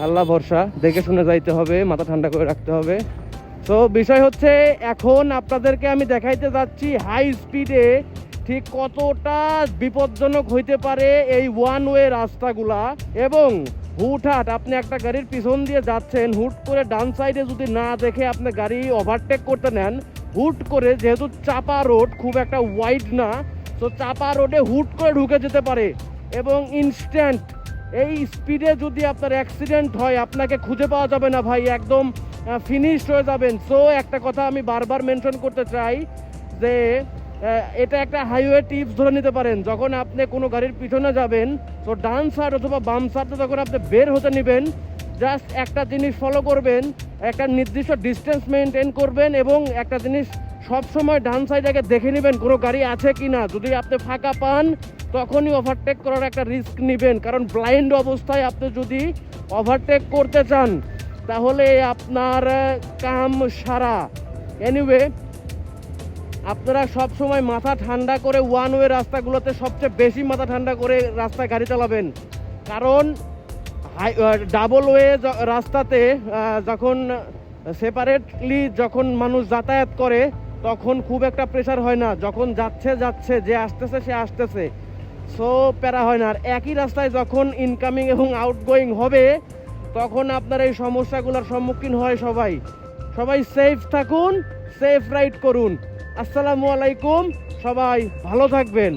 আল্লাহ ভরসা, দেখে শুনে যাইতে হবে, মাথা ঠান্ডা করে রাখতে হবে। তো বিষয় হচ্ছে এখন আপনাদেরকে আমি দেখাইতে যাচ্ছি হাই স্পিডে ঠিক কতটা বিপজ্জনক হইতে পারে এই ওয়ান ওয়ে রাস্তাগুলা। এবং হুটহাট আপনি একটা গাড়ির পিছন দিয়ে যাচ্ছেন, হুট করে ডান সাইডে যদি না দেখে আপনি গাড়ি ওভারটেক করতে নেন, হুট করে, যেহেতু চাপা রোড, খুব একটা ওয়াইড না, তো চাপা রোডে হুট করে ঢুকে যেতে পারে এবং ইনস্ট্যান্ট এই স্পিডে যদি আপনার অ্যাক্সিডেন্ট হয় আপনাকে খুঁজে পাওয়া যাবে না ভাই, একদম ফিনিশ হয়ে যাবেন। সো একটা কথা আমি বারবার মেনশন করতে চাই যে এটা একটা হাইওয়ে টিপস ধরে নিতে পারেন। যখন আপনি কোনো গাড়ির পিছনে যাবেন, তো ডান সাইড অথবা বাম সাইডে যখন আপনি বের হতে নেবেন, জাস্ট একটা জিনিস ফলো করবেন, একটা নির্দিষ্ট ডিস্টেন্স মেনটেন করবেন এবং একটা জিনিস সবসময় ডান সাইডে আগে দেখে নেবেন কোনো গাড়ি আছে কি না। যদি আপনি ফাঁকা পান তখনই ওভারটেক করার একটা রিস্ক নেবেন, কারণ ব্লাইন্ড অবস্থায় আপনি যদি ওভারটেক করতে চান তাহলে আপনার কাম সারা। এনিওয়ে, আপনারা সব সময় মাথা ঠান্ডা করে ওয়ান ওয়ে রাস্তাগুলোতে সবচেয়ে বেশি মাথা ঠান্ডা করে রাস্তায় গাড়ি চালাবেন, কারণ ডাবল ওয়ে রাস্তাতে যখন সেপারেটলি যখন মানুষ যাতায়াত করে তখন খুব একটা প্রেশার হয় না, যখন যাচ্ছে যাচ্ছে, যে আসতেছে সে আসতেছে, সো প্যারা হয় না। আর একই রাস্তায় যখন ইনকামিং এবং আউটগোয়িং হবে তখন আপনার এই সমস্যাগুলোর সম্মুখীন হয় সবাই। সবাই সেফ থাকুন, সেফ রাইড করুন। আসসালামু আলাইকুম, সবাই ভালো থাকবেন।